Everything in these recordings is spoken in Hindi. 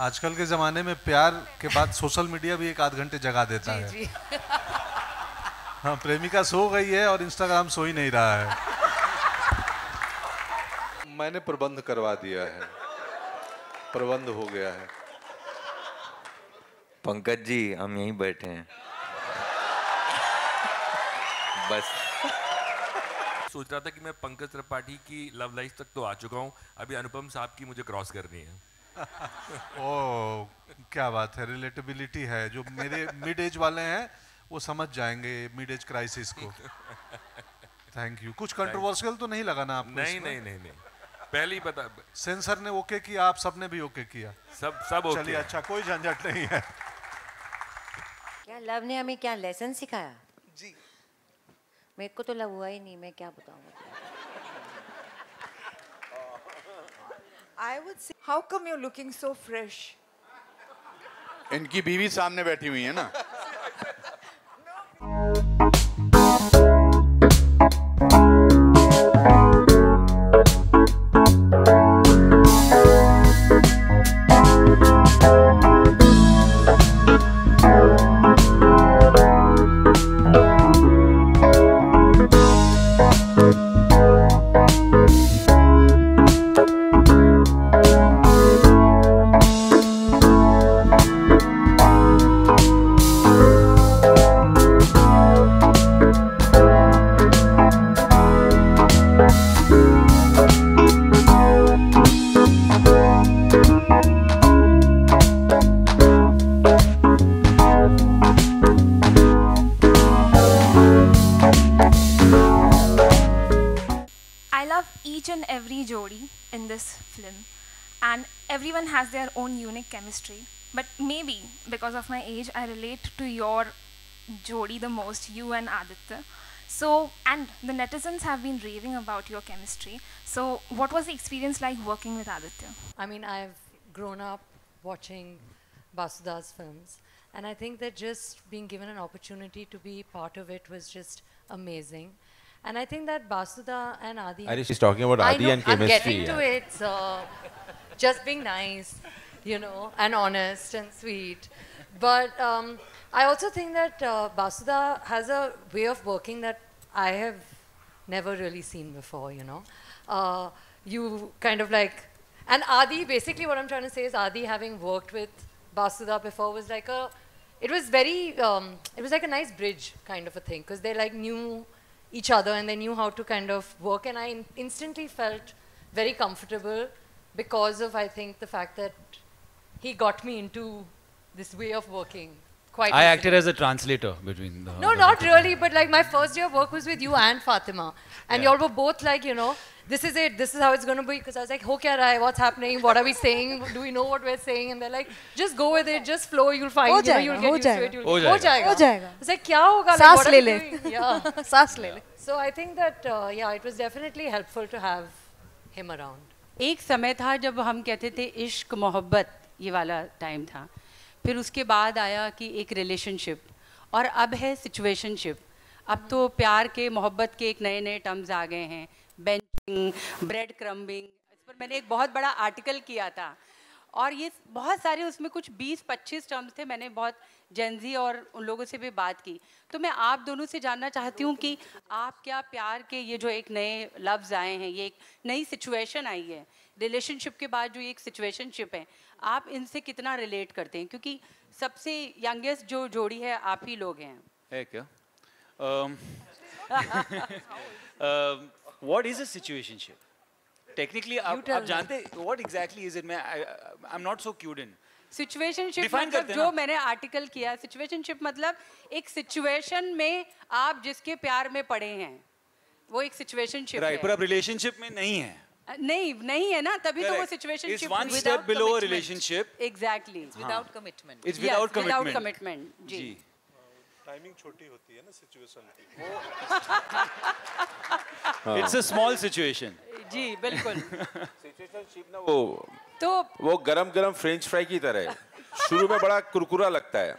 आजकल के ज़माने में प्यार के बाद सोशल मीडिया भी एक आध घंटे जगा देता है। जी। हाँ, प्रेमिका सो गई है और इंस्टाग्राम सो ही नहीं रहा है। मैंने प्रबंध करवा दिया है, प्रबंध हो गया है। पंकज जी, हम यहीं बैठे हैं बस। सोच रहा था कि मैं पंकज त्रिपाठी की लव लाइफ तक तो आ चुका हूँ, अभी अनुपम साहब की मुझे क्रॉस करनी है। ओह, क्या बात है, रिलेटेबिलिटी है। जो मेरे मिड एज वाले हैं वो समझ जाएंगे मिड एज क्राइसिस को। Thank you. कुछ कंट्रोवर्शियल तो नहीं लगा ना आपको? नहीं नहीं नहीं नहीं, पहले ही पता। सेंसर ने ओके किया, आप सबने भी ओके किया? सब ओके। चलिए, अच्छा, कोई झंझट नहीं है। क्या लव ने हमें क्या लेसन सिखाया? जी, मेरे को तो लव हुआ ही नहीं, मैं क्या बताऊँ। I would say, how come you're looking so fresh? इनकी बीवी सामने बैठी हुई है ना। Each and every jodi in this film, and everyone has their own unique chemistry, but maybe because of my age I relate to your jodi the most, you and Aditya. So, and the netizens have been raving about your chemistry, so what was the experience like working with Aditya? I mean, I've grown up watching Basuda's films, and I think that just being given an opportunity to be part of it was just amazing. And I think that Basuda and Adi... She's talking about Adi and chemistry. I'm getting to it, so just being nice, you know, and honest and sweet. But I also think that Basuda has a way of working that I have never really seen before, you know. You kind of like... And Adi, basically what I'm trying to say is Adi, having worked with Basuda before, was like a... It was very... it was like a nice bridge kind of a thing, because they like knew each other and they knew how to kind of work, and I instantly felt very comfortable because of, I think, the fact that he got me into this way of working quite I easily. acted as a translator between the... No, not really, but like my first day of work was with you and Fatima, and y'all were both like, you know, this is it, this is how it's going to be, because I was like, ho kya raha hai, what's happening, what are we saying, do we know what we're saying, and they're like, just go with it, just flow, you'll find, you know, you'll get used to it, हो ho जाएगा. I was like, kya hoga, सांस what are ले we ले. doing? Yeah. सांस ले ले. So I think that, yeah, it was definitely helpful to have him around. एक समय था जब हम कहते थे इश्क मोहब्बत, ये वाला टाइम था, फिर उसके बाद आया कि एक रिलेशनशिप, और अब है सिचुएशनशिप. अब तो प्यार के मोहब्बत के एक नए नए टर्म्स आ गए हैं, बेंचिंग, ब्रेड क्रम्बिंग. इस पर मैंने एक बहुत बड़ा आर्टिकल किया था, और ये बहुत सारे उसमें कुछ 20-25 टर्म्स थे. मैंने बहुत जेंजी और उन लोगों से भी बात की. तो मैं आप दोनों से जानना चाहती हूँ कि आप क्या प्यार के ये जो एक नए लफ्ज़ आए हैं, ये एक नई सिचुएशन आई है, रिलेशनशिप के बाद जो एक सिचुएशनशिप है, आप इनसे कितना रिलेट करते हैं? क्योंकि सबसे यंगेस्ट जो जोड़ी है आप ही लोग हैं. है क्या? What is a situationship? Technically, आप जानते what exactly is it? I'm not so cued in. Situationship मतलब जो मैंने आर्टिकल किया, सिचुएशनशिप मतलब एक सिचुएशन में आप जिसके प्यार में पड़े हैं, वो एक सिचुएशनशिप है. राइट, पर अब रिलेशनशिप में नहीं है. नहीं है ना, तभी तो वो situationship. It's one step below a relationship. Exactly. It's without commitment. It's without commitment. Without commitment. Ji. Timing छोटी होती है ना सिचुएशन की. It's a small situation. जी बिल्कुल. सिचुएशनशिप ना वो गरम फ्रेंच फ्राई की तरह है. शुरू में बड़ा कुरकुरा लगता है,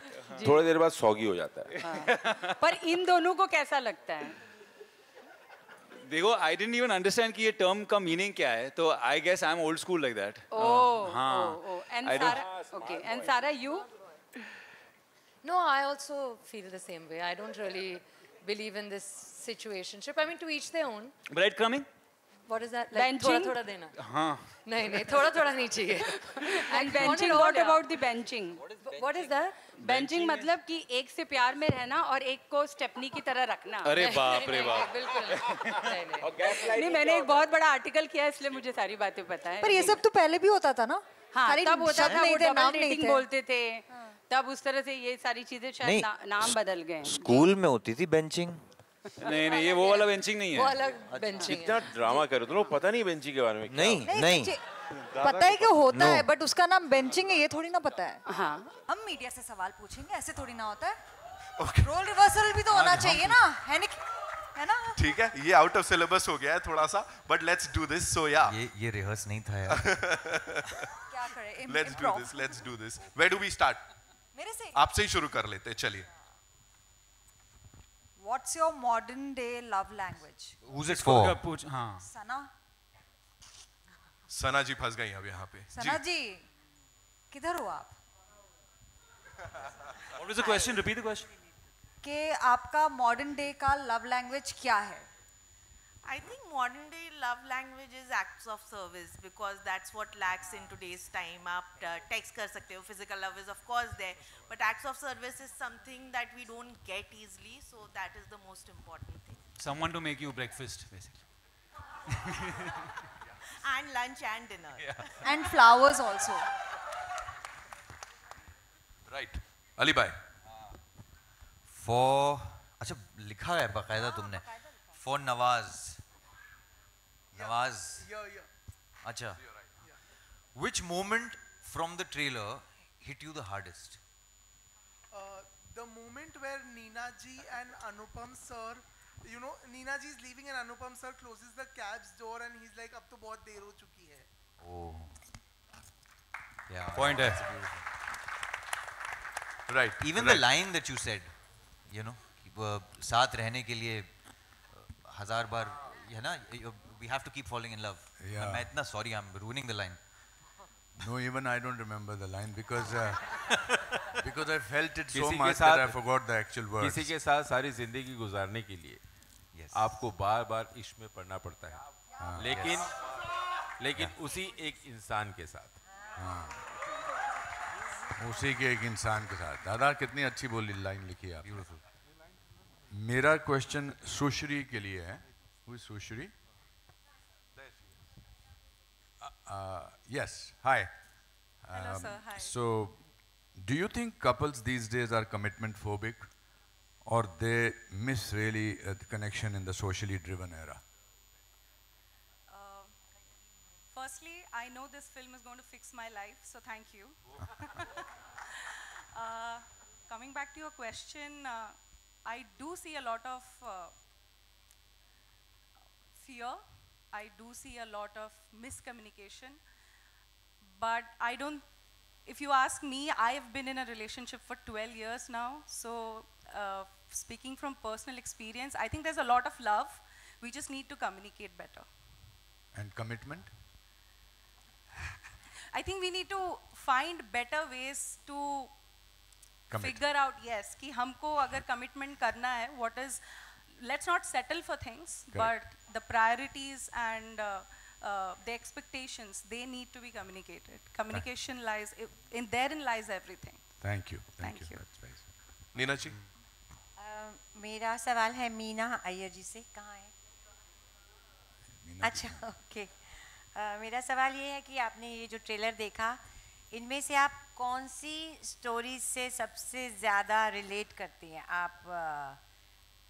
थोड़ी देर बाद सौगी हो जाता है. पर इन दोनों को कैसा लगता है? देखो, I didn't even understand कि ये term का meaning क्या है, तो I guess I'm old school like that. हाँ. And Okay, and Sara, you? No, I also feel the same way. I don't really believe in this situationship. I mean, to each their own. Breadcrumbing? What is that? Benching? थोड़ा थोड़ा देना. हाँ. नहीं थोड़ा नहीं चाहिए. And benching, what about the benching? What is that? Benching मतलब कि एक से प्यार में रहना और एक को स्टेपनी की तरह रखना. अरे बाप रे बाप. बिल्कुल नहीं. नहीं, मैंने एक बहुत बड़ा आर्टिकल किया इसलिए मुझे सारी बातें पता है. पर ये सब तो पहले भी होता था ना? हाँ, तब होता था, वो डबल डेटिंग थे। बोलते थे. तब उस तरह से ये सारी चीजें शायद नाम बदल गए. स्कूल में होती थी बेंचिंग. नहीं ये वो वाला बेंचिंग नहीं है. वो अलग बेंचिंग है. इतना ड्रामा कर रहे हो, पता नहीं बेंचिंग के बारे में. नहीं. पता है कि होता है, बट उसका नाम बेंचिंग है, ये थोड़ी ना पता है. हाँ. हम मीडिया से सवाल पूछेंगे, ऐसे थोड़ी ना होता है. रोल रिवर्सल भी तो होना चाहिए ना, है ना? ठीक है, ये आउट ऑफ सिलेबस हो गया है थोड़ा सा, but let's do this. So या ये रिहर्स नहीं था यार. क्या करें? Let's do this. Where do we start? मेरे से. आपसे ही शुरू कर लेते हैं, चलिए. What's your modern day love language? Who's it for? हाँ. सना जी फंस गई अब यहाँ पे. सना जी, किधर हो आप? What was the question? Repeat the question. कि आपका modern day का love language क्या है? I think modern day love language is acts of service because that's what lacks in today's time. आप text कर सकते हो, physical love is of course there, but acts of service is something that we don't get easily, so that is the most important thing. Someone to make you breakfast, basically. And lunch and dinner. Yeah. And flowers also. Right. Ali भाई. For अच्छा लिखा है बकायदा तुमने. For Nawaz. Nawaz. अच्छा. Which moment from the trailer hit you the hardest? The moment where Neena ji and Anupam sir, you know, Neena ji is leaving and Anupam sir closes the cab's door and he's like, अब तो बहुत देर हो चुकी है. Oh. Yeah. Point है. Right. Even the line that you said, you know, साथ रहने के लिए हजार बार, है ना, we have to keep falling in love. Yeah. मैं इतना sorry, I'm ruining the line. No, even I don't remember the line because I felt it so much that I forgot the actual words. किसी के साथ सारी जिंदगी गुजारने के लिए आपको बार-बार इश्क में पड़ना पड़ता है. लेकिन उसी एक इंसान के साथ. उसी के एक इंसान के साथ. दादा कितनी अच्छी बोली लाइन लिखी है आपने. मेरा क्वेश्चन सुश्री के लिए है. Who is Sushri? Yes. Hi. Hello, sir. Hi. So, do you think couples these days are commitment phobic, or they miss really the connection in the socially driven era? Firstly, I know this film is going to fix my life, so thank you. Coming back to your question, I do see a lot of fear. I do see a lot of miscommunication. But I don't, if you ask me, I've been in a relationship for 12 years now. So speaking from personal experience, I think there's a lot of love. We just need to communicate better. And commitment? I think we need to find better ways to figure out, yes, कि हमको अगर commitment करना है, what is, let's not settle for things, but the priorities and the expectations, they need to be communicated. Communication lies, therein lies everything. Thank you. Thank you. Neena जी. मेरा सवाल है मीना अय्यर जी से. कहाँ है? अच्छा, ओके. मेरा सवाल ये है कि आपने ये जो ट्रेलर देखा, इनमें से आप कौन सी स्टोरी से सबसे ज़्यादा रिलेट करती हैं आप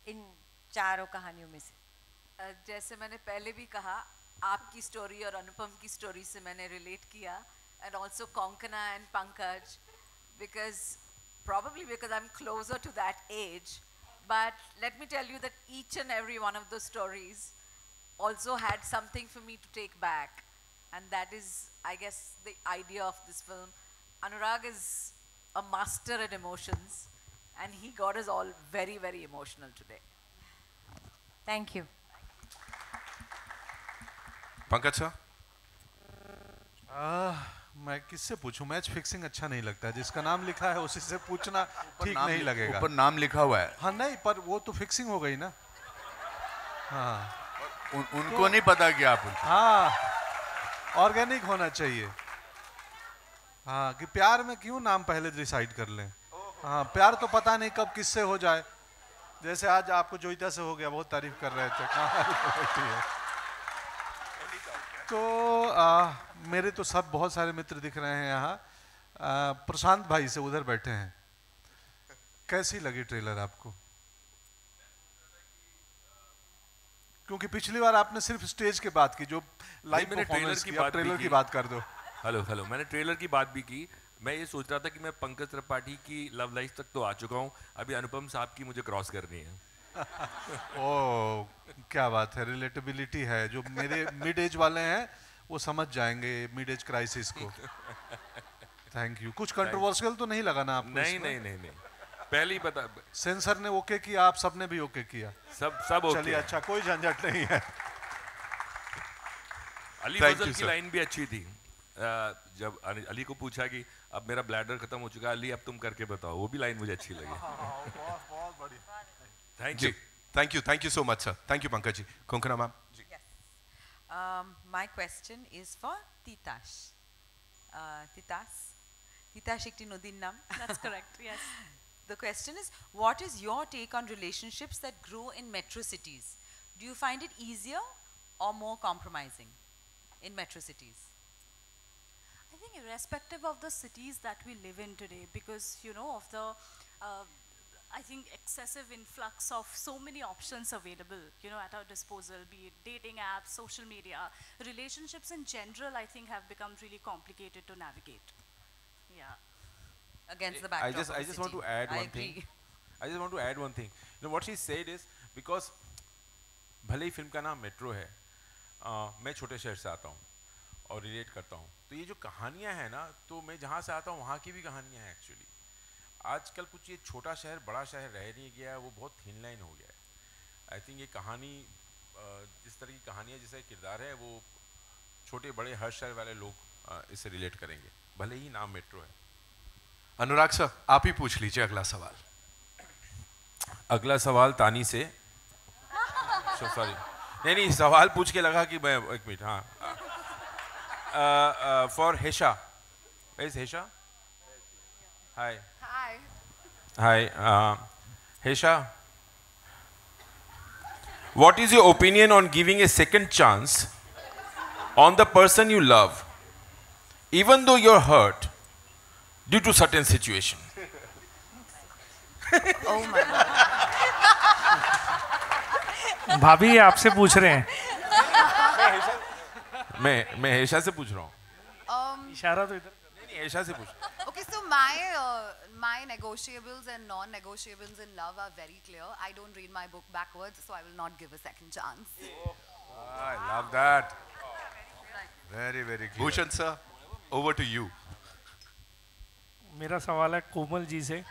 इन चारों कहानियों में से? जैसे मैंने पहले भी कहा, आपकी स्टोरी और अनुपम की स्टोरी से मैंने रिलेट किया, and also Konkona and Pankaj, probably because I'm closer to that age. But let me tell you that each and every one of those stories also had something for me to take back. And that is, I guess, the idea of this film. Anurag is a master at emotions, and he got us all very, very emotional today. Thank you. Pankaj sir. मैं किससे पूछूं? मैच फिक्सिंग अच्छा नहीं लगता, जिसका नाम लिखा है उसी से पूछना ठीक नहीं लगेगा। ऊपर नाम लिखा हुआ है। हाँ नहीं, पर वो तो फिक्सिंग हो गई ना। हाँ उनको तो, नहीं पता कि आप हाँ ऑर्गेनिक होना चाहिए। हाँ कि प्यार में क्यों नाम पहले डिसाइड कर लें। हाँ प्यार तो पता नहीं कब किससे हो जाए। जैसे आज आपको जोईता से हो गया, बहुत तारीफ कर रहे थे। कहाँ तो मेरे तो सब बहुत सारे मित्र दिख रहे हैं यहाँ। प्रशांत भाई से उधर बैठे हैं। कैसी लगी ट्रेलर आपको? क्योंकि पिछली बार आपने सिर्फ स्टेज की बात की, जो लाइव परफॉर्मेंस की, अब ट्रेलर की बात कर दो। हेलो मैंने ट्रेलर की बात भी की। मैं ये सोच रहा था कि मैं पंकज त्रिपाठी की लव लाइफ तक तो आ चुका हूँ, अभी अनुपम साहब की मुझे क्रॉस करनी है। ओह क्या बात है, रिलेटेबिलिटी है। जो मेरे मिड एज वाले हैं वो समझ जाएंगे मिड एज क्राइसिस को। Thank you. कुछ कंट्रोवर्शियल तो नहीं लगा ना आपको? नहीं पहले ही पता। सेंसर ने ओके किया, आप सबने भी ओके किया? सब ओके। चलिए अच्छा, कोई झंझट नहीं है। अली फजल की लाइन भी अच्छी थी। जब अली को पूछा कि अब मेरा ब्लैडर खत्म हो चुका है, अली अब तुम करके बताओ, वो भी लाइन मुझे अच्छी लगी। बहुत बढ़िया। Thank you so much, sir. Thank you, Pankaj ji. Konkana ma'am. Yes. My question is for Titash. Titash ekti nodin naam. That's correct. Yes. The question is, what is your take on relationships that grow in metro cities? Do you find it easier or more compromising in metro cities? I think irrespective of the cities that we live in today, because you know of the I think excessive influx of so many options available, you know, at our disposal, be it dating apps, social media, relationships in general, I think have become really complicated to navigate. Yeah. Against the backdrop of the I just want to add one thing. I just want to add one thing. You know what she said is, because भले ही फिल्म का नाम मेट्रो है, मैं छोटे शहर से आता हूँ और रिलेट करता हूँ, तो ये जो कहानियाँ हैं ना, तो मैं जहाँ से आता हूँ वहाँ की भी कहानियाँ हैं एक्चुअली। आजकल कुछ ये छोटा शहर बड़ा शहर रह नहीं गया है, वो बहुत थिन लाइन हो गया है। आई थिंक ये कहानी जिस तरह की कहानियाँ जैसा किरदार है, वो छोटे बड़े हर शहर वाले लोग इससे रिलेट करेंगे, भले ही नाम मेट्रो है। अनुराग सर, आप ही पूछ लीजिए अगला सवाल। अगला सवाल तानी से। सॉरी नहीं सवाल पूछ के लगा कि मैं एक मिनट। हाँ for Hesha. Where is Hesha? Hi Hesha, what is your opinion on giving a second chance on the person you love, even though you're hurt due to certain situation? Oh my God. भाभी ये आपसे पूछ रहे हैं। मैं हेशा से पूछ रहा हूँ। इशारा तो इधर। नहीं हेशा से पूछ। Okay, so my negotiables and non-negotiables in love are very clear. I don't read my book backwards, so I will not give a second chance. I love that. Very clear. Bhushan sir, over to you. मेरा सवाल है कोमल जी से।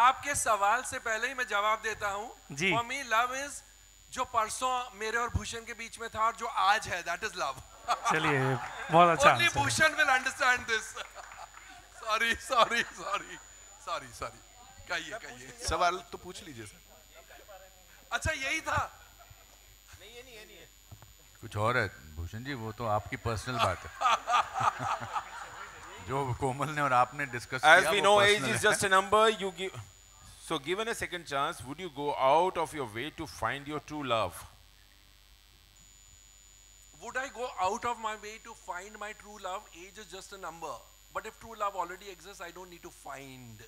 आपके सवाल से पहले ही मैं जवाब देता हूँ। जी। For me, love is जो परसों मेरे और भूषण के बीच में था और जो आज है, that is love. चलिए बहुत अच्छा। Only Bhushan will understand this. Sorry. कहिए। सवाल तो पूछ लीजिए सर। अच्छा यही था। नहीं है। कुछ और है भूषण जी, वो तो आपकी पर्सनल बात है। जो कोमल ने और आपने डिस्कस किया। As we know, age is just a number. You give. So, given a second chance, would you go out of your way to find your true love? Would I go out of my way to find my true love? Age is just a number. But if true love already exists, I don't need to find.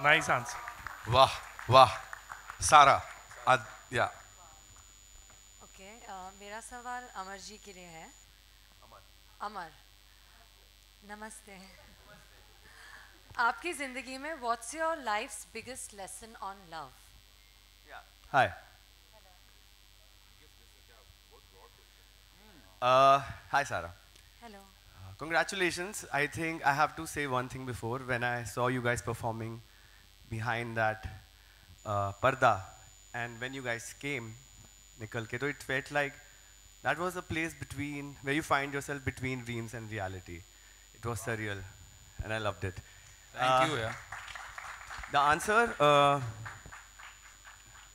Nice answer. वाह सारा yeah. Okay, मेरा सवाल अमर जी के लिए है। अमर, नमस्ते। आपकी जिंदगी में what's your life's biggest lesson on love? Hi. Hi Sarah. Hello. Congratulations. I think I have to say one thing before. When I saw you guys performing behind that parda, and when you guys came, निकल के, तो it felt like that was a place between where you find yourself between dreams and reality. It was surreal, and I loved it. Thank you. Yeah. The answer.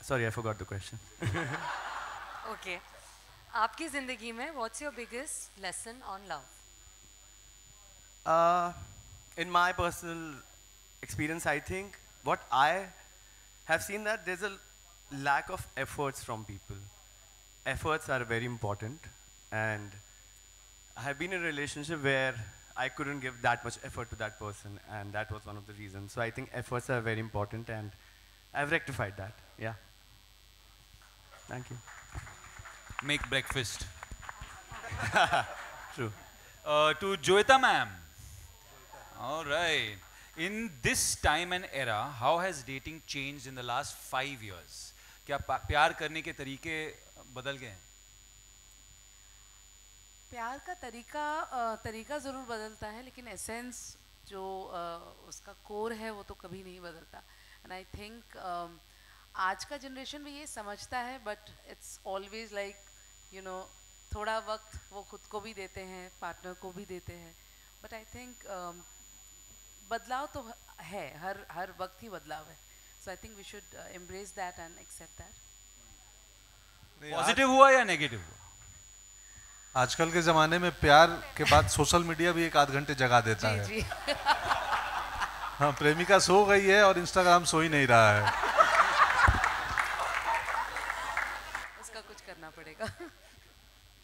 Sorry, I forgot the question. Okay. आपकी ज़िंदगी में what's your biggest lesson on love? In my personal experience, I think what I have seen that there's a lack of efforts from people. Efforts are very important, and I have been in a relationship where I couldn't give that much effort to that person, and that was one of the reasons. So I think efforts are very important, and I've rectified that. Yeah. Thank you. Make breakfast. True. To Joeta ma'am. All right. In this time and era, how has dating changed in the last 5 years? क्या प्यार करने के तरीके बदल गए हैं? प्यार का तरीका ज़रूर बदलता है, लेकिन एसेंस जो उसका कोर है वो तो कभी नहीं बदलता. एंड आई थिंक आज का जनरेशन भी ये समझता है, but it's always like you know थोड़ा वक्त वो खुद को भी देते हैं, पार्टनर को भी देते हैं. बट आई थिंक बदलाव तो है, हर वक्त ही बदलाव है. So I think we should embrace that and accept that. Positive हुआ या नेगेटिव हुआ? आजकल के ज़माने में प्यार के बाद सोशल मीडिया भी 1 आध घंटे जगा देता है. जी. हाँ, प्रेमिका सो गई है और इंस्टाग्राम सो ही नहीं रहा है. उसका कुछ करना पड़ेगा.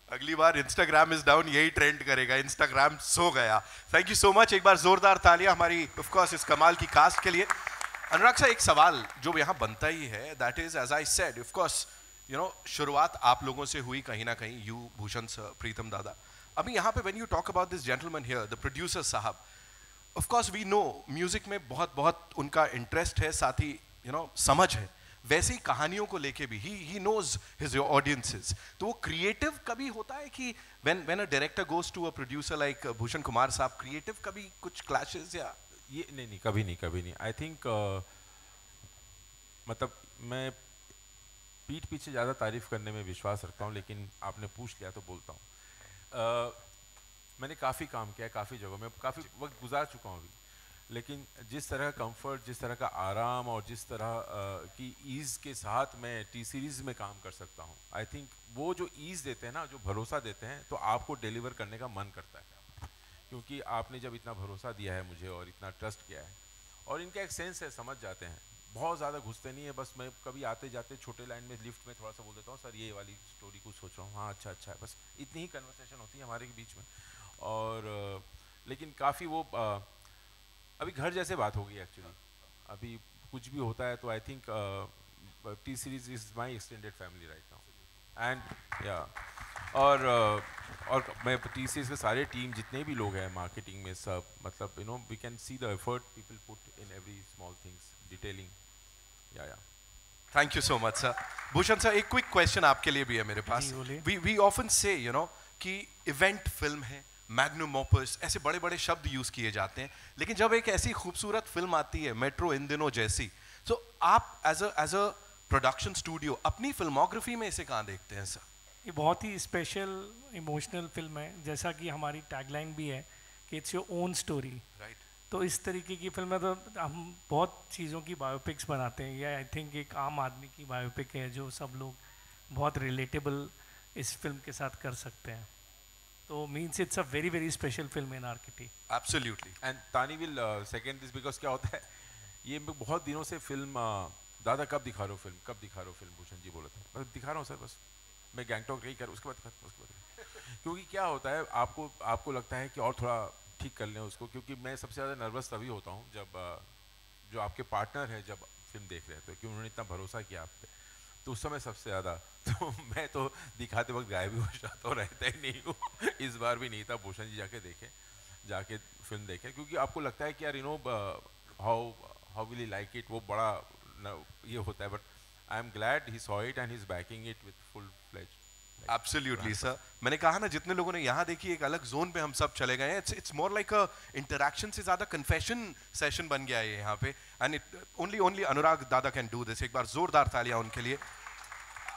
अगली बार इंस्टाग्राम इज डाउन यही ट्रेंड करेगा, इंस्टाग्राम सो गया. Thank you so much. एक बार जोरदार तालियां हमारी ऑफ कोर्स इस कमाल की कास्ट के लिए. अनुराग सर, एक सवाल जो यहाँ बनता ही है, that is as I said, of course you know शुरुआत आप लोगों से हुई कहीं ना कहीं, यू, भूषण सर, प्रीतम दादा. अभी यहाँ पे when you talk about this gentleman here, the producer साहब, of course we know music में बहुत उनका इंटरेस्ट है, साथ ही यू नो समझ है. वैसे ही कहानियों को लेके भी ही नोज हिज ऑडियंसेस. तो वो क्रिएटिव कभी होता है कि when a director goes to a producer like Bhushan Kumar साहब, क्रिएटिव कभी कुछ क्लैशेस या ये नहीं, कभी नहीं. आई थिंक मतलब मैं पीठ पीछे ज़्यादा तारीफ करने में विश्वास रखता हूँ, लेकिन आपने पूछ लिया तो बोलता हूँ. मैंने काफ़ी काम किया है, काफ़ी जगहों में काफ़ी वक्त गुजार चुका हूँ अभी, लेकिन जिस तरह का कंफर्ट, जिस तरह का आराम और जिस तरह की ईज़ के साथ मैं टी सीरीज़ में काम कर सकता हूँ, आई थिंक वो जो ईज़ देते हैं ना, जो भरोसा देते हैं, तो आपको डिलीवर करने का मन करता है, क्योंकि आपने जब इतना भरोसा दिया है मुझे और इतना ट्रस्ट किया है, और इनका एक सेंस है, समझ जाते हैं. बहुत ज़्यादा घुसते नहीं है, बस मैं कभी आते जाते छोटे लाइन में लिफ्ट में थोड़ा सा बोल देता हूँ, सर ये वाली स्टोरी कुछ सोच रहा हूँ, हाँ अच्छा है, बस इतनी ही कन्वर्सेशन होती है हमारे बीच में. और लेकिन काफ़ी वो अभी घर जैसे बात हो गई एक्चुअली. अभी कुछ भी होता है तो I think T series is my extended family right now. And या और मैं टी सीरीज के सारे टीम जितने भी लोग हैं मार्केटिंग में सब, मतलब you know we can see the effort people put in every small things, detailing. Yeah thank you so much sir. Bhushan sir, एक क्विक क्वेश्चन आपके लिए भी है मेरे पास. We often say you know कि इवेंट फिल्म है, मैग्नम ओपस, ऐसे बड़े बड़े शब्द यूज किए जाते हैं, लेकिन जब एक ऐसी खूबसूरत फिल्म आती है मेट्रो इन दिनों जैसी, तो आप एज अ प्रोडक्शन स्टूडियो अपनी फिल्मोग्राफी में इसे कहाँ देखते हैं सर? ये बहुत ही स्पेशल इमोशनल फिल्म है, जैसा कि हमारी टैगलाइन भी है कि it's your own story. Right. तो इस तरीके की फिल्में तो हम बहुत चीज़ों की बायोपिक्स बनाते हैं, या आई थिंक एक आम आदमी की बायोपिक है जो सब लोग बहुत रिलेटेबल इस फिल्म के साथ कर सकते हैं. तो means it's a very very special film in are kitty. Absolutely. And तानी विल सेकेंड दिस, बिकॉज क्या होता है, ये बहुत दिनों से फिल्म दादा कब दिखा रहे हो फिल्म, भूषण जी बोले थे, बस दिखा रहा हूँ सर, बस मैं गैंगटॉक नहीं कर, उसके बाद क्योंकि क्या होता है, आपको लगता है कि और थोड़ा ठीक कर लें उसको, क्योंकि मैं सबसे ज़्यादा नर्वस तभी होता हूँ जब जो आपके पार्टनर है जब फिल्म देख रहे थे, क्योंकि उन्होंने इतना भरोसा किया आप पे, तो उस समय सबसे ज़्यादा तो मैं तो दिखाते वक्त गायब भी हो जाता हूँ, रहता ही नहीं हूँ. इस बार भी नहीं था. भूषण जी जाके फिल्म देखें, क्योंकि आपको लगता है कि यार you know how will he like it, वो बड़ा ये होता है. But I am glad he saw it and he is backing it with full fledge. Absolutely sir. मैंने कहा ना, जितने लोगों ने यहाँ देखी, एक अलग जोन पे हम सब चले गए हैं. It's more like a interaction से ज़्यादा कन्फेशन सेशन बन गया है यहाँ पे. एंड इट ओनली अनुराग दादा कैन डू दिस. एक बार जोरदार तालियां उनके लिए.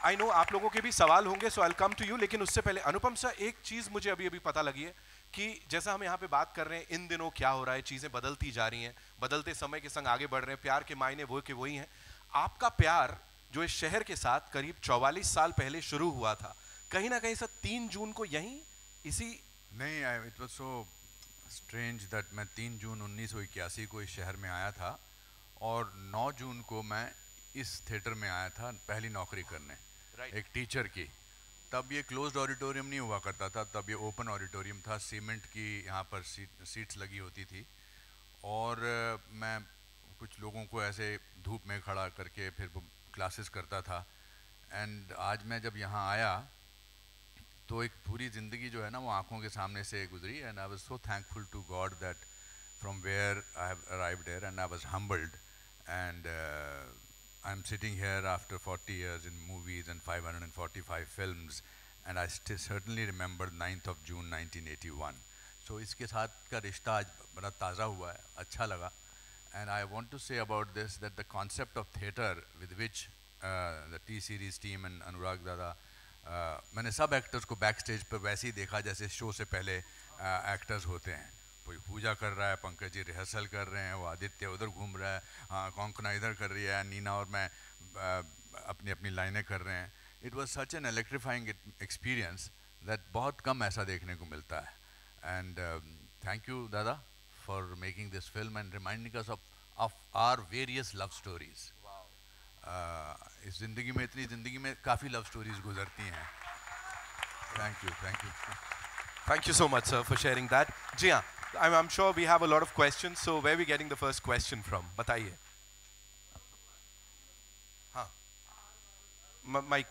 आई नो आप लोगों के भी सवाल होंगे, सो आई कम टू यू, लेकिन उससे पहले अनुपम सर, एक चीज मुझे अभी अभी पता लगी है कि जैसा हम यहाँ पे बात कर रहे हैं, इन दिनों क्या हो रहा है, चीजें बदलती जा रही हैं, बदलते समय के संग आगे बढ़ रहे हैं, प्यार के मायने वो के वही हैं। आपका प्यार जो इस शहर के साथ करीब 44 साल पहले शुरू हुआ था, कहीं ना कहीं सर 3 जून को यहीं इसी नहीं, it was so strange that मैं 3 जून 1981 को इस शहर में आया था और 9 जून को मैं इस थिएटर में आया था पहली नौकरी करने, एक टीचर की। तब ये क्लोज्ड ऑडिटोरियम नहीं हुआ करता था, तब ये ओपन ऑडिटोरियम था, सीमेंट की यहाँ पर सीट्स लगी होती थी और मैं कुछ लोगों को ऐसे धूप में खड़ा करके फिर क्लासेस करता था। एंड आज मैं जब यहाँ आया तो एक पूरी ज़िंदगी जो है ना वो आँखों के सामने से गुजरी and I was so thankful to God that from where I have arrived here and I was humbled and I'm sitting here after 40 years in movies and 545 films and I certainly remember 9th of June 1981. So इसके साथ का रिश्ता आज बड़ा ताज़ा हुआ है, अच्छा लगा। And I want to say about this that the concept of theatre with which the T-Series team and Anurag Dada, मैंने सब एक्टर्स को बैक स्टेज पर वैसे ही देखा जैसे शो से पहले एक्टर्स होते हैं। कोई पूजा कर रहा है, पंकज जी रिहर्सल कर रहे हैं, वो आदित्य उधर घूम रहा है, हाँ कौंकना इधर कर रही है, नीना और मैं अपनी अपनी लाइनें कर रहे हैं। It was such an electrifying experience that बहुत कम ऐसा देखने को मिलता है। And thank you Dada for making this film and reminding us of our various love stories. इस ज़िंदगी में, इतनी ज़िंदगी में काफ़ी लव स्टोरीज गुजरती हैं। Thank you, thank you. Thank you so much, sir, for sharing that. जी हाँ, I'm sure we have a lot of questions. So where are we getting the first question from? बताइए। हाँ, माइक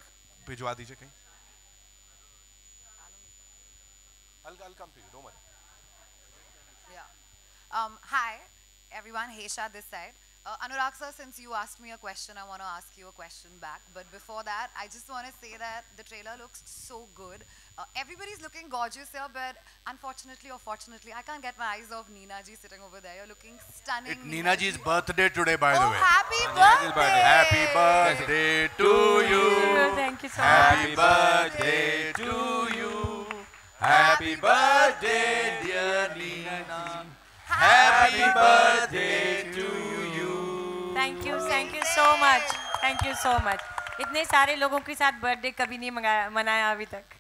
भिजवा दीजिए कहीं। I'll come to you. Don't worry. Yeah. Hi, everyone. Heisha this side. Anurag sir, since you asked me a question, I want to ask you a question back. But before that, I just want to say that the trailer looks so good. Everybody's looking gorgeous here, but unfortunately or fortunately, I can't get my eyes off Neena ji sitting over there. You're looking stunning. It's Neena ji's birthday today, by the way. Happy birthday! Happy birthday to you. Thank you so much. Happy birthday to you. Happy birthday, dear Neena. Happy birthday to you. Thank you so much. Thank you so much. इतने सारे लोगों के साथ बर्थडे कभी नहीं मनाया अभी तक।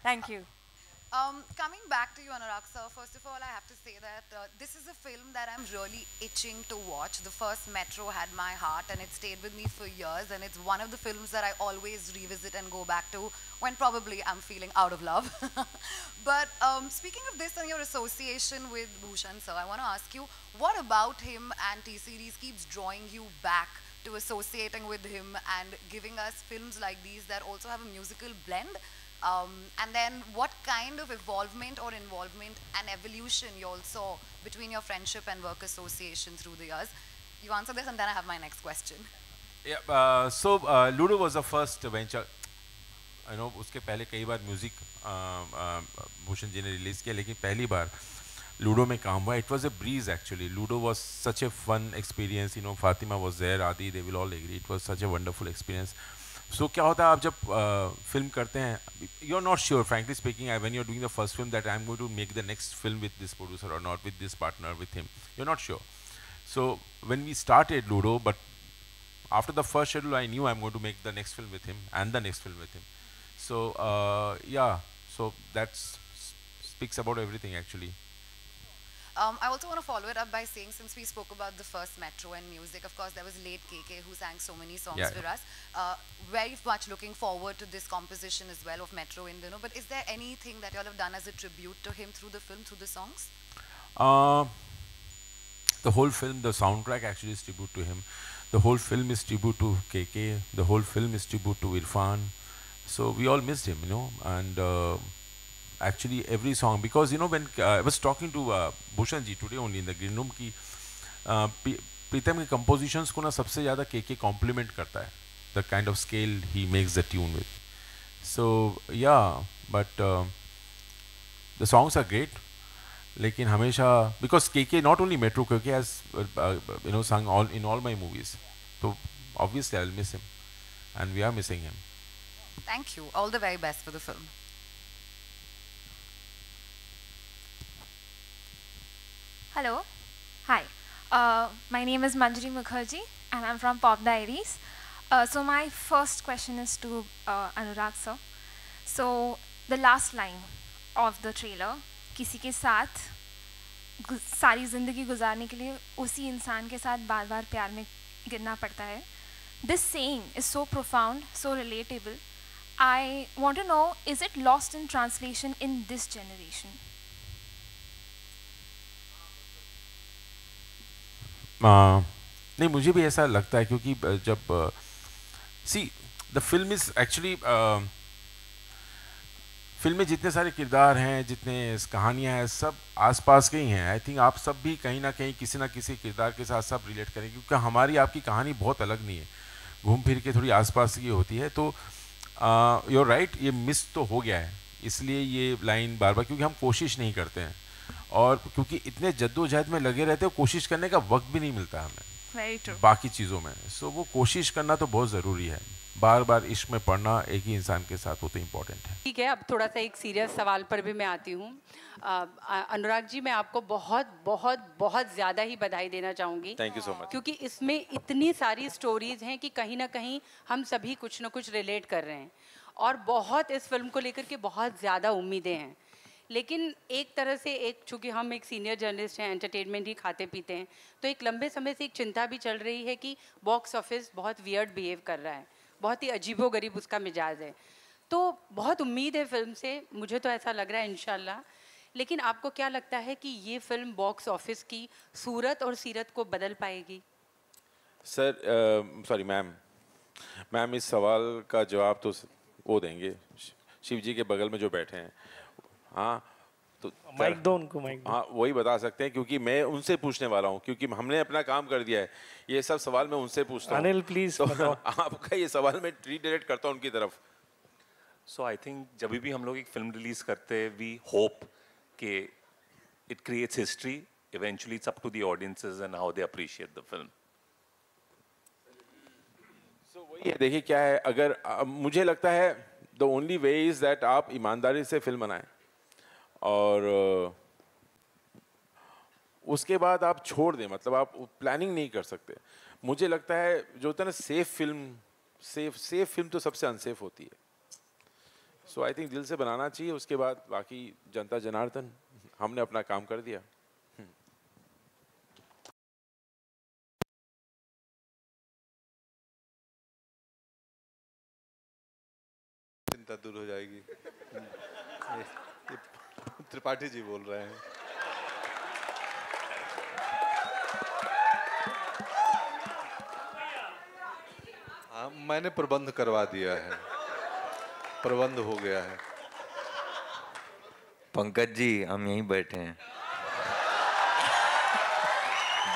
Thank you. Coming back to you, Anurag sir, first of all, I have to say that this is a film that I'm really itching to watch. The first Metro had my heart and it stayed with me for years, and it's one of the films that I always revisit and go back to when probably I'm feeling out of love. But speaking of this and your association with Bhushan sir, I want to ask you, what about him and T-Series keeps drawing you back to associating with him and giving us films like these that also have a musical blend? And then what kind of involvement and evolution you all saw between your friendship and work association through the years? You answer this and then I have my next question. Yeah, so Ludo was the first venture. I know उसके पहले कई बार म्यूजिक भूषण जी ने रिलीज किया, लेकिन पहली बार लूडो में काम हुआ. It was a breeze actually. Ludo was such a fun experience. You know, Fatima was there, Adi, they will all agree. It was such a wonderful experience. So क्या होता है आप जब फिल्म करते हैं, you're not sure, frankly speaking, when you're doing the first film that I'm going to make the next film with this producer or not, with this partner, with him. You're not sure. So when we started Ludo, but after the first schedule, I knew I'm going to make the next film with him and the next film with him. So yeah, so that speaks about everything actually. I also want to follow it up by saying, since we spoke about the first Metro and music, of course, there was late KK who sang so many songs for us. Very much looking forward to this composition as well of Metro in Dino. But is there anything that you all have done as a tribute to him through the film, through the songs? The whole film, the soundtrack actually is tribute to him. The whole film is tribute to KK. The whole film is tribute to Irfan. So we all missed him, you know, and actually every song, because you know when I was talking to Bhushan ji today only in the green room ki Pritam ki compositions ko na sabse zyada KK compliment karta hai, the kind of scale he makes the tune with. So yeah, but the songs are great, lekin hamesha, because KK, not only Metro, KK has you know sung in all my movies, so obviously I will miss him. and we are missing him. Thank you. All the very best for the film. Hello. Hi. My name is Manjari Mukherjee and I'm from Pop Diaries. So my first question is to Anurag sir. So the last line of the trailer, किसी के साथ सारी ज़िंदगी गुजारने के लिए उसी इंसान के साथ बार बार प्यार में गिरना पड़ता है. This saying is so profound, so relatable. I want to know, is it lost in translation in this generation? नहीं, मुझे भी ऐसा लगता है क्योंकि जब see the film is actually film में जितने सारे किरदार हैं, जितने कहानियां हैं, सब आसपास के ही हैं. आई थिंक आप सब भी कहीं ना कहीं किसी ना किसी किरदार के साथ सब रिलेट करेंगे क्योंकि हमारी आपकी कहानी बहुत अलग नहीं है, घूम फिर के थोड़ी आसपास की होती है. तो यूर राइट, ये मिस तो हो गया है, इसलिए ये लाइन बार बार, क्योंकि हम कोशिश नहीं करते हैं और क्योंकि इतने जद्दोजहद में लगे रहते हैं, कोशिश करने का वक्त भी नहीं मिलता हमें बाकी चीज़ों में. सो वो कोशिश करना तो बहुत ज़रूरी है. बार बार इश्क में पढ़ना एक ही इंसान के साथ वो तो इम्पोर्टेंट है. ठीक है, अब थोड़ा सा एक सीरियस सवाल पर भी मैं आती हूँ. अनुराग जी, मैं आपको बहुत बहुत बहुत ज़्यादा ही बधाई देना चाहूँगी. Thank you so much. क्योंकि इसमें इतनी सारी स्टोरीज हैं कि कहीं ना कहीं हम सभी कुछ ना कुछ रिलेट कर रहे हैं और बहुत इस फिल्म को लेकर के बहुत ज़्यादा उम्मीदें हैं. लेकिन एक तरह से चूँकि हम एक सीनियर जर्नलिस्ट हैं, एंटरटेनमेंट ही खाते पीते हैं, तो एक लंबे समय से एक चिंता भी चल रही है कि बॉक्स ऑफिस बहुत वियर्ड बिहेव कर रहा है, बहुत ही अजीबोगरीब उसका मिजाज है. तो बहुत उम्मीद है फिल्म से, मुझे तो ऐसा लग रहा है इंशाल्लाह. लेकिन आपको क्या लगता है कि ये फिल्म बॉक्स ऑफिस की सूरत और सीरत को बदल पाएगी? सर सॉरी मैम, इस सवाल का जवाब तो वो देंगे शिव जी के बगल में जो बैठे हैं. हाँ, तो माइक दो उनको, माइक दो. हाँ, वही बता सकते हैं क्योंकि मैं उनसे पूछने वाला हूँ, क्योंकि हमने अपना काम कर दिया है. ये सब सवाल मैं उनसे पूछता हूँ. अनिल प्लीज तो आपका ये सवाल मैं रीडायरेक्ट करता हूँ उनकी तरफ. सो आई थिंक जब भी हम लोग एक फिल्म रिलीज करते हैं, वी होप कि it creates history. Eventually it's up to the audiences and how they appreciate the film. So वही है, देखिए क्या है, अगर मुझे लगता है the only way is that आप ईमानदारी से फिल्म बनाएं और उसके बाद आप छोड़ दें, मतलब आप प्लानिंग नहीं कर सकते. मुझे लगता है जो होता है ना सेफ फिल्म तो सबसे अनसेफ होती है. सो आई थिंक दिल से बनाना चाहिए, उसके बाद बाकी जनता जनार्दन, हमने अपना काम कर दिया. चिंता दूर हो जाएगी. त्रिपाठी जी बोल रहे हैं. हाँ, मैंने प्रबंध करवा दिया है, प्रबंध हो गया है. पंकज जी, हम यहीं बैठे हैं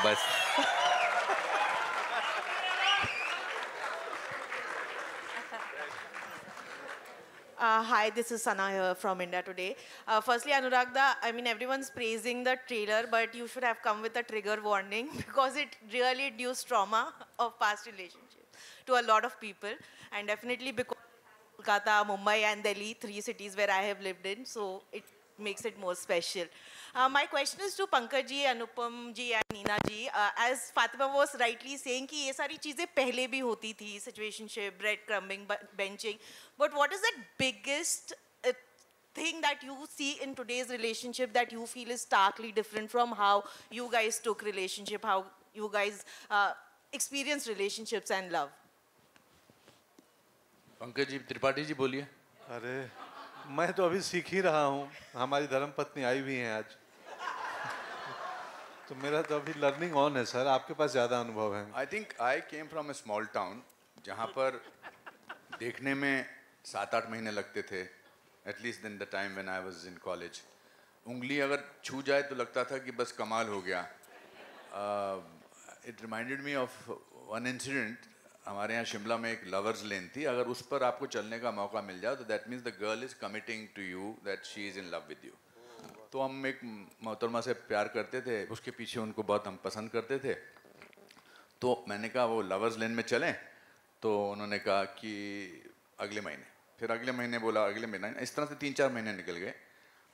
बस. Hi, this is Sana here from India Today. Firstly, Anurag, I mean, everyone's praising the trailer, but you should have come with a trigger warning because it really induced trauma of past relationships to a lot of people. And definitely because Kolkata, Mumbai and Delhi, 3 cities where I have lived in, so it makes it more special. My question is to Pankaj ji, Anupam ji and Neena ji. As Fatima was rightly saying कि ये सारी चीजें पहले भी होती थी, situationship, breadcrumbing, benching. But what is the biggest thing that you see in today's relationship that you feel is starkly different from how you guys took relationship, how you guys experienced relationships and love? Pankaj ji, Tripathi ji बोलिए. अरे मैं तो अभी सीख ही रहा हूँ, हमारी धर्मपत्नी आई भी हैं आज. तो मेरा तो अभी लर्निंग ऑन है सर, आपके पास ज़्यादा अनुभव है. I think I came from A small town जहाँ पर देखने में 7-8 महीने लगते थे, at least in the time when I was in college. उंगली अगर छू जाए तो लगता था कि बस कमाल हो गया. It reminded me of one incident. हमारे यहाँ शिमला में एक लवर्स लेन थी. अगर उस पर आपको चलने का मौका मिल जाए तो that means the girl is committing to you that she is in love with you. तो हम एक मोहतरमा से प्यार करते थे, उसके पीछे उनको बहुत हम पसंद करते थे. तो मैंने कहा वो लवर्स लेन में चलें. तो उन्होंने कहा कि अगले महीने, फिर अगले महीने बोला अगले महीने, इस तरह से 3-4 महीने निकल गए।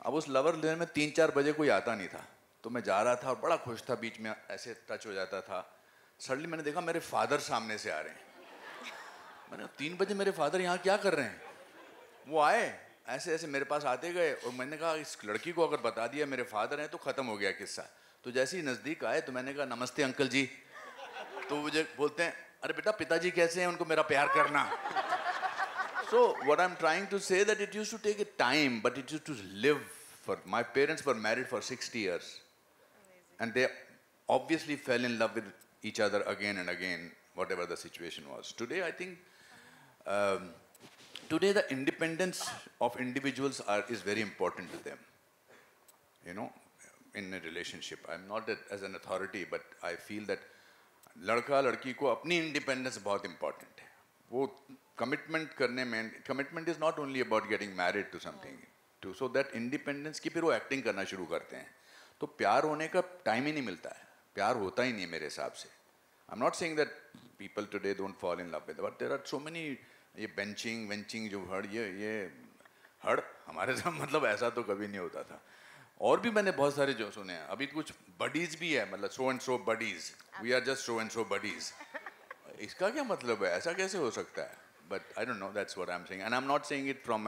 अब उस लवर लेन में 3-4 बजे कोई आता नहीं था, तो मैं जा रहा था और बड़ा खुश था, बीच में ऐसे टच हो जाता था। सडनली मैंने देखा मेरे फादर सामने से आ रहे हैं। मैंने 3 बजे मेरे फादर यहाँ क्या कर रहे हैं? वो आए ऐसे ऐसे मेरे पास आते गए, और मैंने कहा इस लड़की को अगर बता दिया मेरे फादर हैं तो ख़त्म हो गया किस्सा। तो जैसे ही नज़दीक आए तो मैंने कहा नमस्ते अंकल जी, तो मुझे बोलते हैं अरे बेटा पिताजी कैसे हैं, उनको मेरा प्यार करना। So what I'm trying to say that it used to take a time, but it used to live. For my parents were married for 60 years, and they obviously fell in love with each other again and again, whatever the situation was. Today, I think, today the independence of individuals is very important to them. You know, in a relationship, I'm not as an authority, but I feel that लड़का लड़की को अपनी इंडिपेंडेंस बहुत इंपॉर्टेंट है। वो कमिटमेंट करने में, commitment is not only about getting married to something, to so that independence की फिर वो एक्टिंग करना शुरू करते हैं। तो प्यार होने का टाइम ही नहीं मिलता है, प्यार होता ही नहीं मेरे हिसाब से। I am not saying that people today don't fall in love with, but there are so many ये बेंचिंग वेंचिंग जो हड़, ये हड़ हमारे साथ मतलब ऐसा तो कभी नहीं होता था। और भी मैंने बहुत सारे जो सुने हैं, अभी कुछ बडीज भी है, मतलब so and so buddies, we are just so and so buddies. इसका क्या मतलब है, ऐसा कैसे हो सकता है? But I don't know, that's what I am saying, and I am not saying it from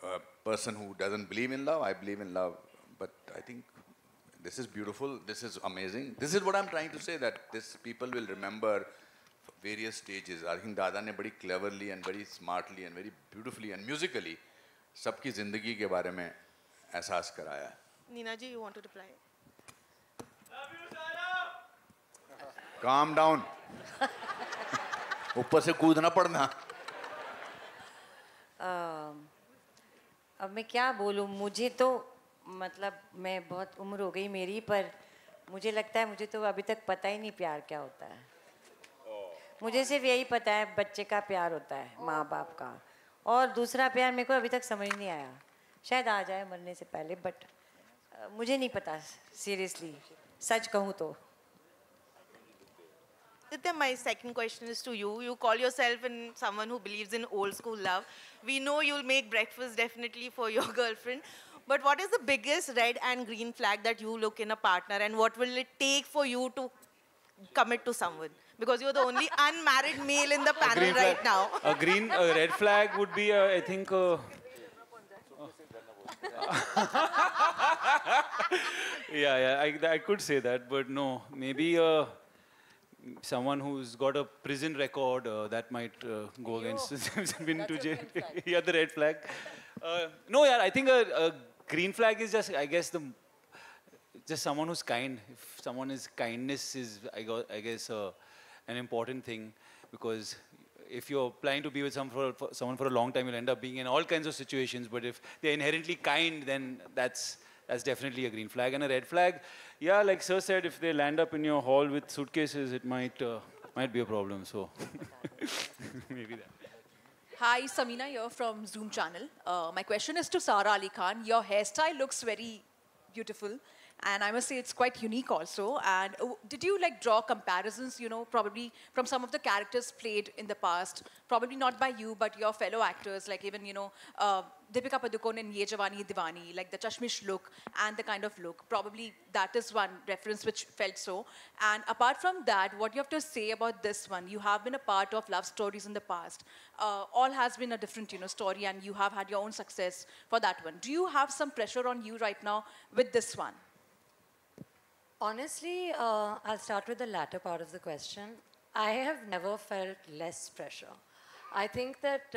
a person who doesn't believe in love. I believe in love, but I think this is beautiful, this is amazing. This is what I'm trying to say, that this people will remember various stages. I think दादा ने बड़ी cleverly and very smartly and very beautifully and musically सबकी जिंदगी के बारे में एहसास कराया है। Nina ji, you want to reply? Calm down. ऊपर से कूदना पड़ना। अब मैं क्या बोलूँ, मुझे तो मतलब मैं बहुत उम्र हो गई मेरी, पर मुझे लगता है मुझे तो अभी तक पता ही नहीं प्यार क्या होता है। मुझे सिर्फ यही पता है बच्चे का प्यार होता है, माँ बाप का, और दूसरा प्यार मेरे को अभी तक समझ नहीं आया। शायद आ जाए मरने से पहले, बट मुझे नहीं पता सीरियसली, सच कहूँ तो। Nitya, my second question is to you. You call yourself someone who believes in old school love. We know you'll make breakfast definitely for your girlfriend. But what is the biggest red and green flag that you look in a partner, and what will it take for you to commit to someone? Because you're the only unmarried male in the panel right now. A red flag would be, I think. I could say that, but no, maybe. Someone who's got a prison record, that might go against been to jail. Yeah, the red flag. No, yeah, I think a green flag is just, I guess, just someone who's kind. If someone is kindness is, I guess, an important thing, because if you're planning to be with someone for a long time, you'll end up being in all kinds of situations. But if they're inherently kind, then that's definitely a green flag. And a red flag, yeah, like Sir said, if they land up in your hall with suitcases, it might be a problem. So maybe that. Hi, Samina here from Zoom channel. My question is to Sara Ali Khan. Your hairstyle looks very beautiful, and I must say it's quite unique also. And did you like draw comparisons, you know, probably from some of the characters played in the past? Probably not by you, but your fellow actors, like even, you know, Deepika Padukone in Ye Jawani Hai Diwani, like the Chashmish look and the kind of look. Probably that is one reference which felt so. And apart from that, what you have to say about this one? You have been a part of love stories in the past. All has been a different, you know, story, and you have had your own success for that one. Do you have some pressure on you right now with this one? Honestly, I'll start with the latter part of the question. I have never felt less pressure. I think that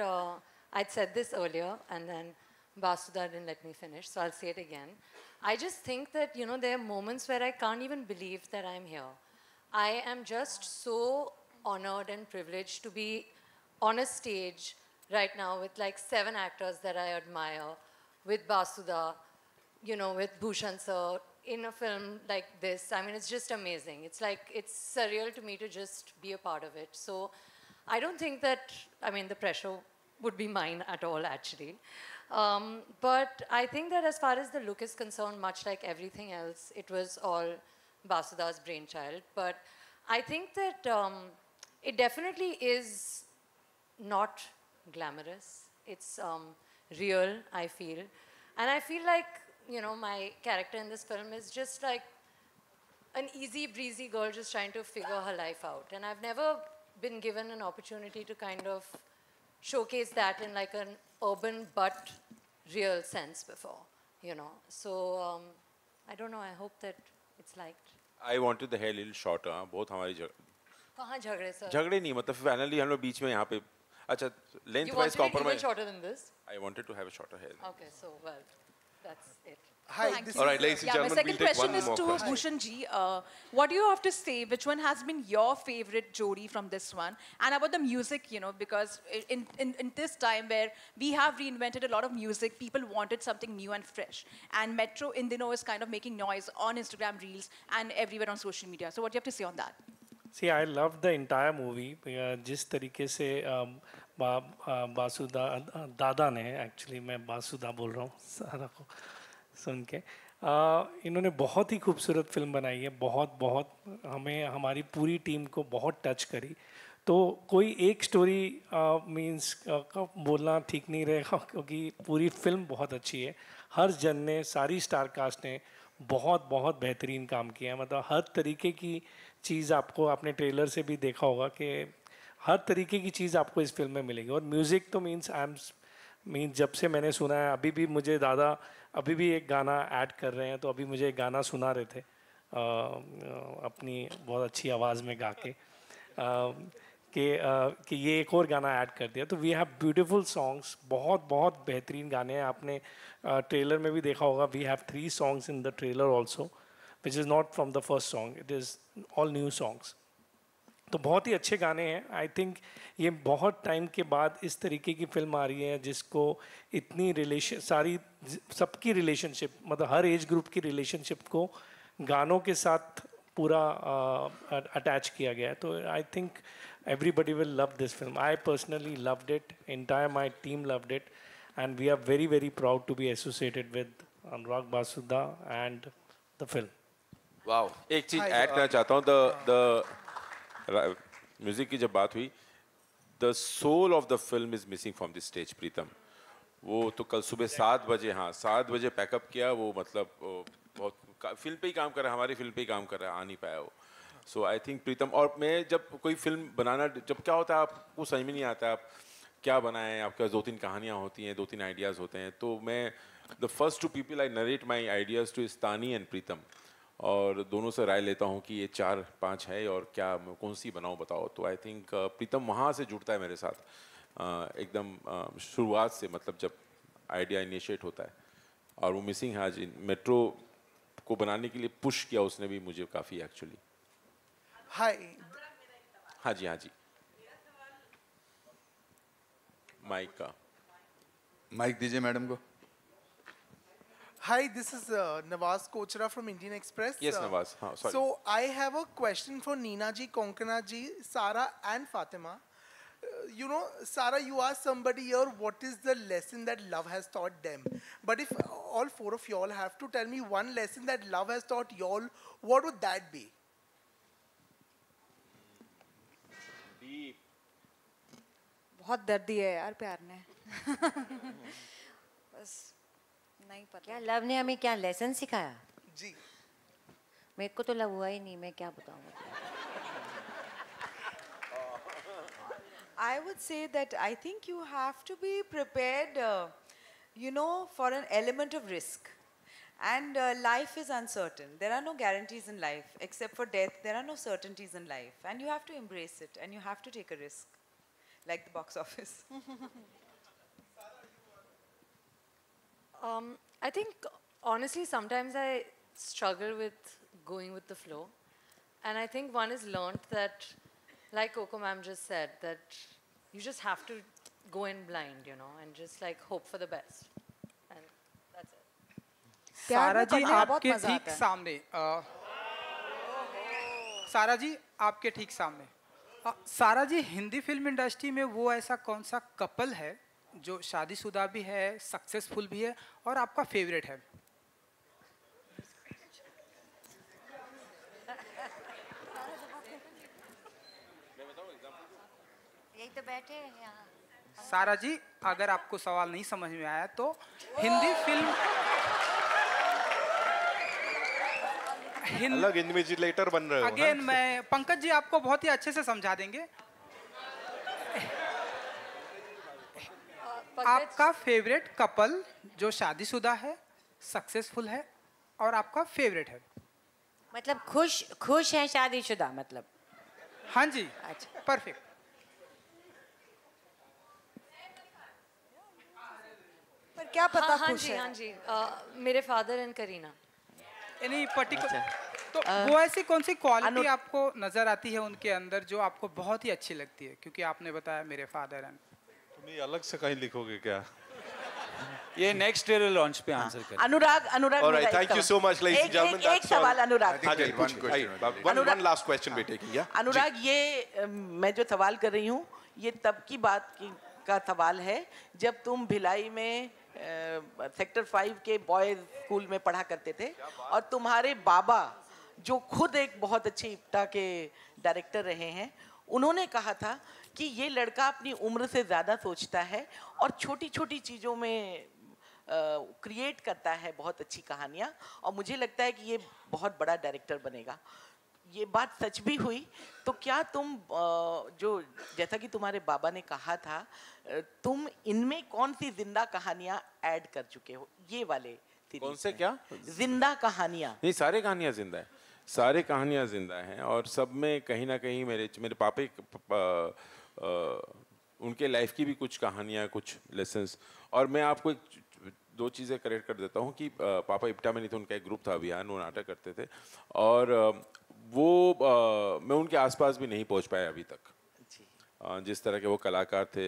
I'd said this earlier, and then Basudha didn't let me finish, so I'll say it again. I just think that, you know, there are moments where I can't even believe that I'm here. I am just so honored and privileged to be on a stage right now with like 7 actors that I admire, with Basudha, you know, with Bhushan sir, in a film like this. I mean, it's just amazing. It's like, it's surreal to me to just be a part of it. So I don't think that, I mean, the pressure would be mine at all, actually. But I think that as far as the look is concerned, much like everything else, it was all Basuda's brainchild. But I think that it definitely is not glamorous. It's real, I feel. And I feel like, you know, my character in this film is just like an easy breezy girl just trying to figure her life out. And I've never been given an opportunity to kind of showcase that in like an urban but real sense before, you know. So I don't know, I hope that it's liked. I wanted the hair a little shorter. बहुत हमारी कहाँ झगड़े सर? झगड़े नहीं, मतलब फाइनली हम लोग बीच में यहाँ पे अच्छा length You wise wanted it even compromise. shorter than this? I wanted to have a shorter hair. Okay, so well, that's it. Hi. All right, ladies and My gentlemen, second we'll take question one is more to question. Bhushan ji. What do you have to say? Which one has been your favorite Jodi from this one? And about the music, you know, because in this time where we have reinvented a lot of music, people wanted something new and fresh. And Metro in Dino is kind of making noise on Instagram Reels and everywhere on social media. So what do you have to say on that? See, I loved the entire movie. जिस तरीके से बासुदा दादा ने, एक्चुअली मैं बासुदा बोल रहा हूँ सारा को सुन के, इन्होंने बहुत ही खूबसूरत फिल्म बनाई है. बहुत बहुत हमें, हमारी पूरी टीम को बहुत टच करी. तो कोई एक स्टोरी मींस का बोलना ठीक नहीं रहेगा, क्योंकि पूरी फिल्म बहुत अच्छी है. हर जन ने, सारी स्टार कास्ट ने बहुत बहुत बेहतरीन काम किया है. मतलब हर तरीके की चीज़ आपको, आपने ट्रेलर से भी देखा होगा कि हर तरीके की चीज़ आपको इस फिल्म में मिलेगी. और म्यूज़िक तो मीन्स जब से मैंने सुना है, अभी भी मुझे दादा अभी भी एक गाना ऐड कर रहे हैं. तो अभी मुझे एक गाना सुना रहे थे अपनी बहुत अच्छी आवाज़ में गा के कि ये एक और गाना ऐड कर दिया. तो वी हैव ब्यूटीफुल सॉन्ग्स, बहुत बहुत बेहतरीन गाने हैं. आपने ट्रेलर में भी देखा होगा, we have 3 songs in the trailer also, which is not from the first song, it is all new songs. तो बहुत ही अच्छे गाने हैं. आई थिंक ये बहुत टाइम के बाद इस तरीके की फिल्म आ रही है जिसको इतनी सारी सबकी रिलेशनशिप, मतलब हर एज ग्रुप की रिलेशनशिप को गानों के साथ पूरा अटैच किया गया है. तो I think everybody will love this film. I personally loved it. Entire my team loved it, and we are very very proud to be associated with Anurag Basuda and the film. Wow. एक चीज ऐड करना चाहता हूँ. the म्यूजिक की जब बात हुई, the soul of the film is missing from the stage. प्रीतम वो तो कल सुबह 7 बजे, हाँ 7 बजे पैकअप किया. वो मतलब बहुत फिल्म पे ही काम कर रहा है, हमारी फिल्म पे ही काम कर रहा है, आ नहीं पाया वो. सो आई थिंक प्रीतम, और मैं जब कोई फिल्म बनाना, जब क्या होता है आपको समझ में नहीं आता आप क्या बनाएं, आपके पास 2-3 कहानियाँ होती हैं, 2-3 आइडियाज़ होते हैं. तो मैं the first 2 people I narrate my ideas to Tani and Pritam, और दोनों से राय लेता हूँ कि ये 4-5 है और क्या कौन सी बनाऊँ बताओ. तो आई थिंक प्रीतम वहाँ से जुड़ता है मेरे साथ एकदम शुरुआत से, मतलब जब आइडिया इनिशिएट होता है. और वो मिसिंग है आज. मेट्रो को बनाने के लिए पुश किया उसने भी मुझे काफ़ी एक्चुअली. हाय. हाँ जी, हाँ जी. माइक का माइक दीजिए मैडम को. Hi, this is Nawaz Kochra from Indian Express. Yes, Nawaz. Sorry. So I have a question for Neena ji, Konkana ji, Sara and Fatima. You know, Sara, you asked somebody here what is the lesson that love has taught them. But if all 4 of y'all have to tell me one lesson that love has taught y'all, what would that be? बहुत दर्द दिया है यार प्यार ने. बस नहीं पता. क्या लव ने हमें क्या लेसन सिखाया? जी. मेरे को तो लव हुआ ही नहीं, मैं क्या बताऊँ. I would say that I think you have to be prepared, you know, for an element of risk. And life is uncertain. There are no guarantees in life. Except for death, there are no certainties in life. And you have to embrace it. And you have to take a risk. Like the box office. I think, honestly, sometimes I struggle with going with the flow. And I think one is learned that, like Coco ma'am just said, that you just have to go in blind, you know, and just like hope for the best. And that's it. सारा जी आपके ठीक सामने, सारा जी आपके ठीक सामने, सारा जी हिंदी फिल्म इंडस्ट्री में वो ऐसा कौन सा कपल है जो शादीशुदा भी है, सक्सेसफुल भी है और आपका फेवरेट है? यही तो बैठे हैं यहाँ। सारा जी, अगर आपको सवाल नहीं समझ में आया तो हिंदी फिल्म अलग इन्विजिलेटर बन रहे हो। अगेन मैं पंकज जी आपको बहुत ही अच्छे से समझा देंगे। आपका फेवरेट कपल जो शादीशुदा है, सक्सेसफुल है और आपका फेवरेट है। मतलब खुश हैं शादीशुदा मतलब। हाँ जी। अच्छा परफेक्ट। पर क्या पता हाँ खुश जी, है। हाँ जी, मेरे father and Kareena. Any particular तो वो ऐसी कौन सी क्वालिटी आपको नजर आती है उनके अंदर जो आपको बहुत ही अच्छी लगती है? क्योंकि आपने बताया मेरे फादर एंड। तुम ये अलग से कहीं लिखोगे क्या? ये नेक्स्ट ट्रेलर लॉन्च पे आंसर करें। अनुराग Alright, thank you so much, ladies and gentlemen. एक सवाल अनुराग। हाँ जी, one last question we're taking, yeah? अनुराग, ये मैं जो सवाल कर रही हूँ ये तब की बात का सवाल है जब तुम भिलाई में सेक्टर 5 के बॉयज स्कूल में पढ़ा करते थे और तुम्हारे बाबा जो खुद एक बहुत अच्छे इप्टा के डायरेक्टर रहे हैं, उन्होंने कहा था कि ये लड़का अपनी उम्र से ज़्यादा सोचता है और छोटी छोटी चीज़ों में क्रिएट करता है बहुत अच्छी कहानियाँ, और मुझे लगता है कि ये बहुत बड़ा डायरेक्टर बनेगा। ये बात सच भी हुई तो क्या तुम जो जैसा कि तुम्हारे बाबा ने कहा था, तुम इनमें कौन सी जिंदा कहानियाँ ऐड कर चुके हो ये वाले सीरीज कौन से क्या जिंदा कहानियाँ? नहीं, सारे कहानियाँ जिंदा है, सारे कहानियाँ जिंदा हैं और सब में कहीं ना कहीं मेरे पापे उनके लाइफ की भी कुछ कहानियाँ, कुछ लेसन्स। और मैं आपको दो चीज़ें करेक्ट कर देता हूँ कि पापा इप्टा में नहीं थे, उनका एक ग्रुप था अभियान, वो नाटक करते थे और वो मैं उनके आसपास भी नहीं पहुँच पाया अभी तक। जिस तरह के वो कलाकार थे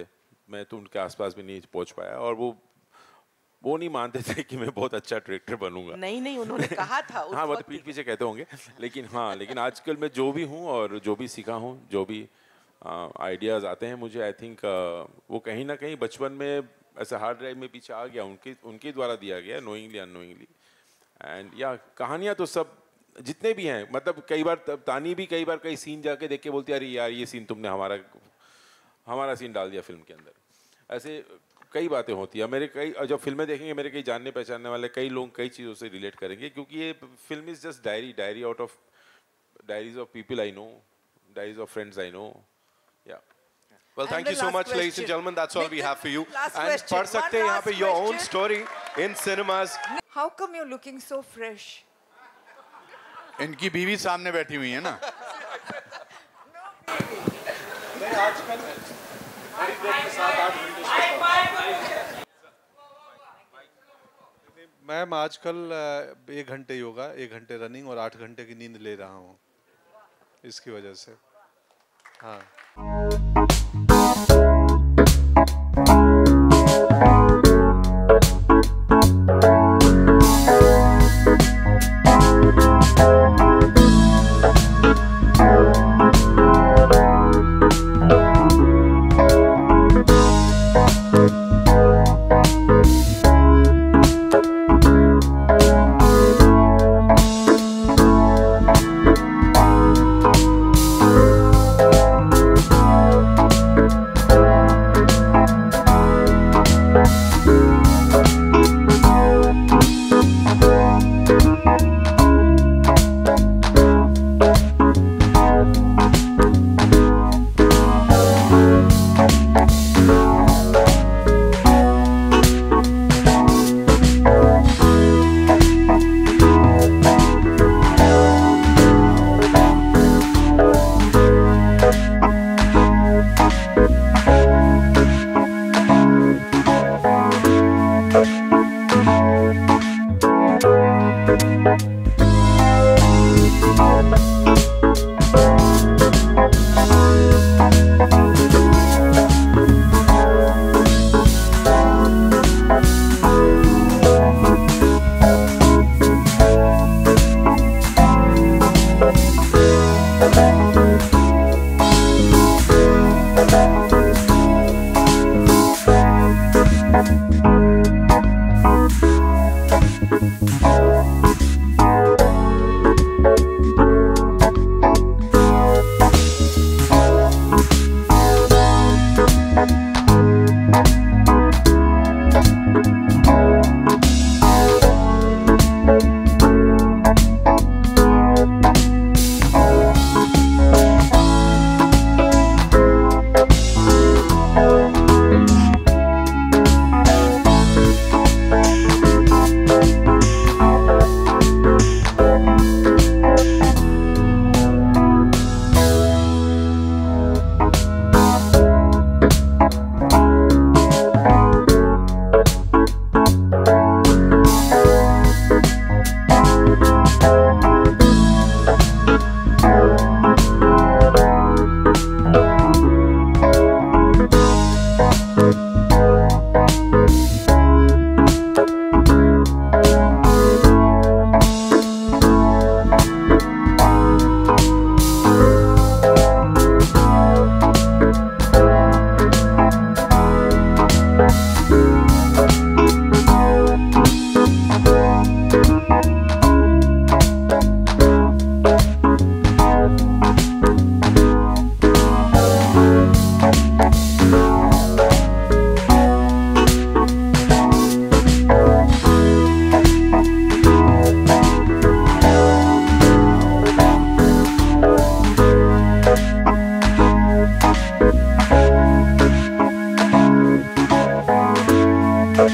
मैं तो उनके आसपास भी नहीं पहुँच पाया और वो नहीं मानते थे कि मैं बहुत अच्छा डायरेक्टर बनूंगा। नहीं उन्होंने कहा था हाँ, वो तो पीठ पीछे कहते होंगे, लेकिन आजकल मैं जो भी हूँ और जो भी सीखा हूँ, जो भी आइडियाज़ आते हैं मुझे, आई थिंक वो कहीं ना कहीं बचपन में ऐसा हार्ड ड्राइव में पीछे आ गया, उनके द्वारा दिया गया, नोइंगली अननोइंगली। एंड या कहानियाँ तो सब जितने भी हैं, मतलब कई बार तानी भी कई बार कई सीन जाके देख के बोलती है अरे यार ये सीन तुमने हमारा सीन डाल दिया फिल्म के अंदर। ऐसे कई बातें होती है। मेरे कई जब फिल्में देखेंगे मेरे कई जानने पहचानने वाले कई लोग कई चीज़ों से रिलेट करेंगे, क्योंकि ये film is just diary out of diaries of people I know, diaries of friends I know. या Well, thank you so much, ladies and gentlemen. That's all we have for you. And पढ़ सकते हैं यहाँ पे your own story in cinemas. How come you're looking so fresh? इनकी बीवी सामने बैठी हुई है ना। मैं आजकल बड़ी देर के साथ 8 घंटे मैम आजकल 1 घंटे योगा, 1 घंटे रनिंग और 8 घंटे की नींद ले रहा हूँ इसकी वजह से। हाँ।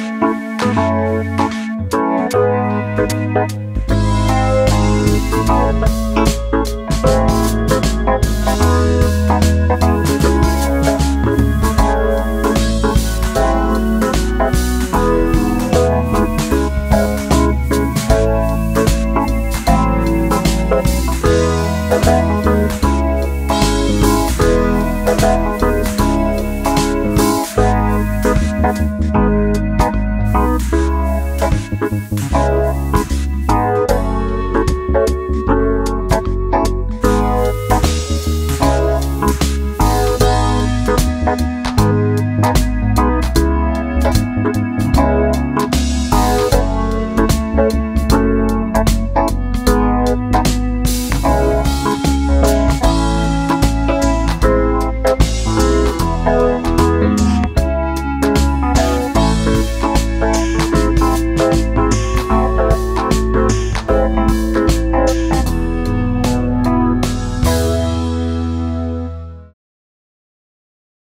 Thank you.